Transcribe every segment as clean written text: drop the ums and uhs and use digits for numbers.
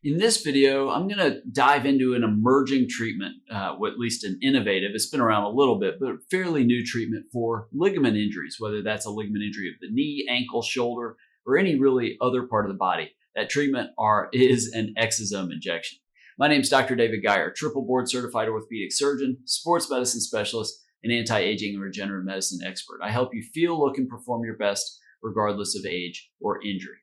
In this video, I'm going to dive into an emerging treatment, or at least an innovative. It's been around a little bit, but fairly new treatment for ligament injuries, whether that's a ligament injury of the knee, ankle, shoulder, or any really other part of the body. That treatment is an exosome injection. My name is Dr. David Geier, triple board certified orthopedic surgeon, sports medicine specialist, and anti-aging and regenerative medicine expert. I help you feel, look, and perform your best regardless of age or injury.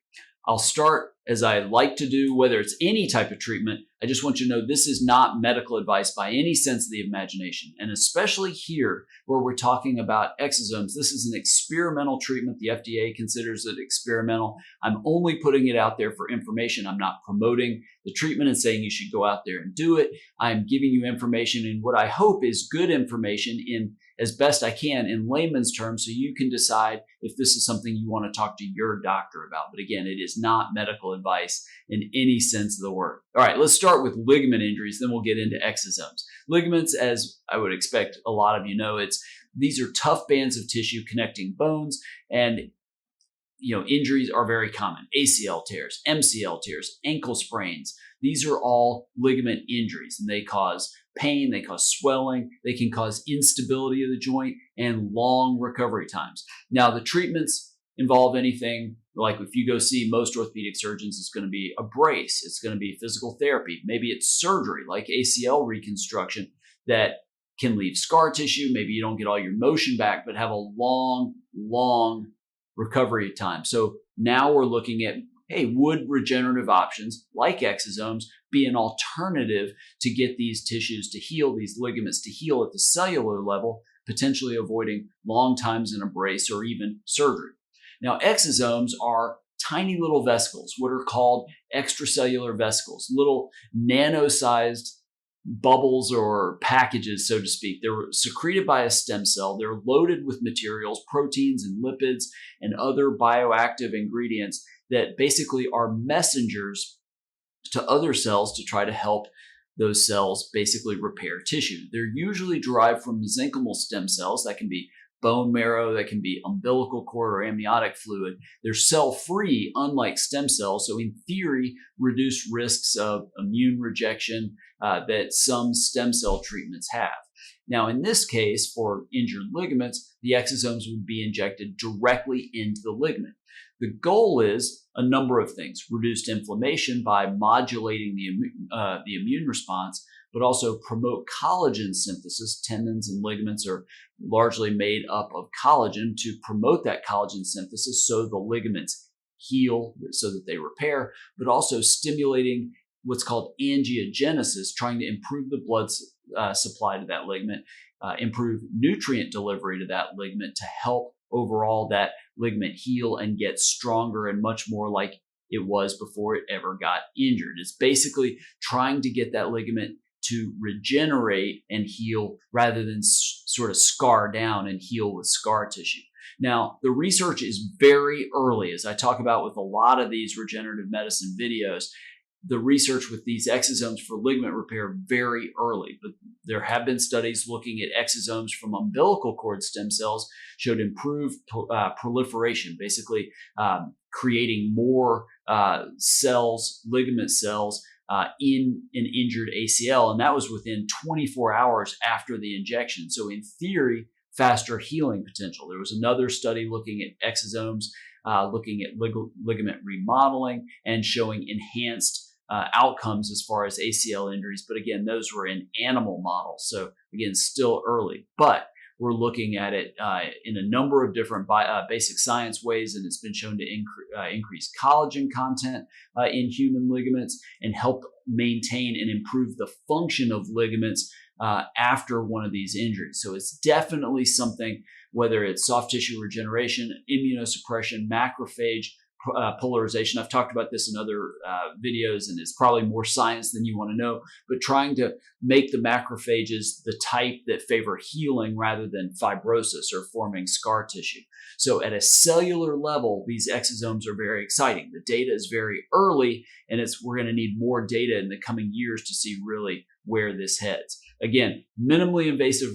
I'll start, as I like to do, whether it's any type of treatment. I just want you to know this is not medical advice by any sense of the imagination. And especially here where we're talking about exosomes, this is an experimental treatment. The FDA considers it experimental. I'm only putting it out there for information. I'm not promoting the treatment and saying you should go out there and do it. I'm giving you information in what I hope is good information in as best I can in layman's terms, so you can decide if this is something you want to talk to your doctor about. But again, it is not medical advice in any sense of the word. All right, let's start with ligament injuries, then we'll get into exosomes. Ligaments, as I would expect a lot of you know, these are tough bands of tissue connecting bones, and injuries are very common. ACL tears, MCL tears, ankle sprains. These are all ligament injuries, and they cause pain, they cause swelling, they can cause instability of the joint and long recovery times. Now, the treatments involve anything like if you go see most orthopedic surgeons, it's going to be a brace, it's going to be physical therapy, maybe it's surgery like ACL reconstruction that can leave scar tissue. Maybe you don't get all your motion back, but have a long recovery time. So now we're looking at, hey, would regenerative options like exosomes be an alternative to get these tissues to heal, these ligaments to heal at the cellular level, potentially avoiding long times in a brace or even surgery? Now, exosomes are tiny little vesicles, what are called extracellular vesicles, little nano-sized bubbles or packages, so to speak. They're secreted by a stem cell. They're loaded with materials, proteins and lipids and other bioactive ingredients that basically are messengers to other cells to try to help those cells basically repair tissue. They're usually derived from mesenchymal stem cells. That can be bone marrow, that can be umbilical cord or amniotic fluid. They're cell-free, unlike stem cells, so in theory, reduce risks of immune rejection that some stem cell treatments have. Now, in this case, for injured ligaments, the exosomes would be injected directly into the ligament. The goal is a number of things: reduced inflammation by modulating the immune response, but also promote collagen synthesis. Tendons and ligaments are largely made up of collagen, to promote that collagen synthesis so the ligaments heal, so that they repair, but also stimulating what's called angiogenesis, trying to improve the blood supply to that ligament, improve nutrient delivery to that ligament to help overall that ligament heal and get stronger and much more like it was before it ever got injured. It's basically trying to get that ligament to regenerate and heal rather than sort of scar down and heal with scar tissue. Now, the research is very early, as I talk about with a lot of these regenerative medicine videos. The research with these exosomes for ligament repair very early, but there have been studies looking at exosomes from umbilical cord stem cells showed improved proliferation, basically creating more cells, ligament cells, in an injured ACL, and that was within 24 hours after the injection. So in theory, faster healing potential. There was another study looking at exosomes, looking at ligament remodeling and showing enhanced outcomes as far as ACL injuries. But again, those were in animal models. So again, still early, but we're looking at it in a number of different basic science ways, and it's been shown to increase collagen content in human ligaments and help maintain and improve the function of ligaments after one of these injuries. So it's definitely something, whether it's soft tissue regeneration, immunosuppression, macrophage polarization. I've talked about this in other videos, and it's probably more science than you want to know, but trying to make the macrophages the type that favor healing rather than fibrosis or forming scar tissue. So at a cellular level, these exosomes are very exciting. The data is very early, and we're going to need more data in the coming years to see really where this heads. Again, minimally invasive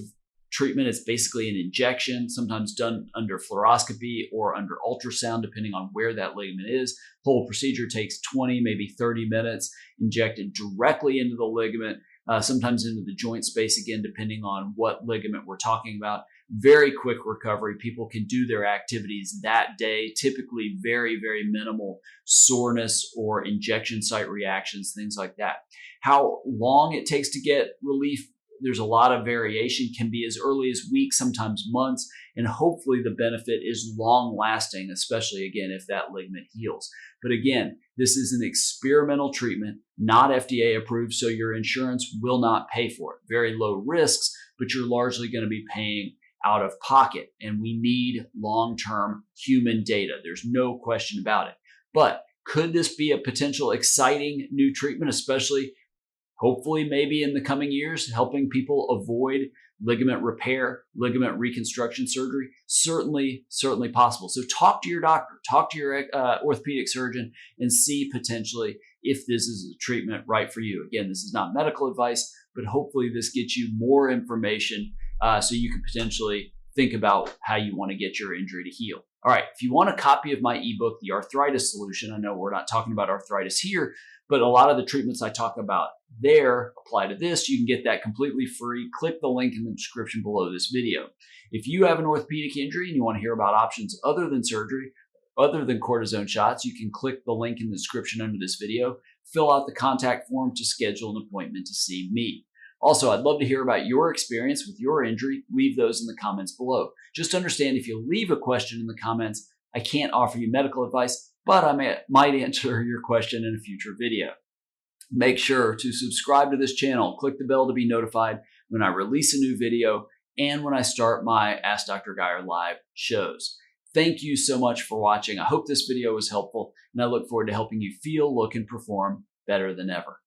treatment. It's basically an injection, sometimes done under fluoroscopy or under ultrasound, depending on where that ligament is. The whole procedure takes 20, maybe 30 minutes, injected directly into the ligament, sometimes into the joint space, again, depending on what ligament we're talking about. Very quick recovery. People can do their activities that day, typically very, very minimal soreness or injection site reactions, things like that. How long it takes to get relief, there's a lot of variation, can be as early as weeks, sometimes months, and hopefully the benefit is long lasting, especially again, if that ligament heals. But again, this is an experimental treatment, not FDA approved, so your insurance will not pay for it. Very low risks, but you're largely going to be paying out of pocket, and we need long-term human data. There's no question about it. But could this be a potential exciting new treatment, especially hopefully maybe in the coming years, helping people avoid ligament repair, ligament reconstruction surgery? Certainly possible. So talk to your doctor, talk to your orthopedic surgeon, and see potentially if this is a treatment right for you. Again, this is not medical advice, but hopefully this gets you more information so you can potentially think about how you want to get your injury to heal. All right, if you want a copy of my ebook, The Arthritis Solution, I know we're not talking about arthritis here, but a lot of the treatments I talk about there apply to this. You can get that completely free. Click the link in the description below this video. If you have an orthopedic injury and you want to hear about options other than surgery, other than cortisone shots, you can click the link in the description under this video, fill out the contact form to schedule an appointment to see me. Also, I'd love to hear about your experience with your injury. Leave those in the comments below. Just understand, if you leave a question in the comments, I can't offer you medical advice, but I might answer your question in a future video. Make sure to subscribe to this channel. Click the bell to be notified when I release a new video and when I start my Ask Dr. Geier live shows. Thank you so much for watching. I hope this video was helpful, and I look forward to helping you feel, look, and perform better than ever.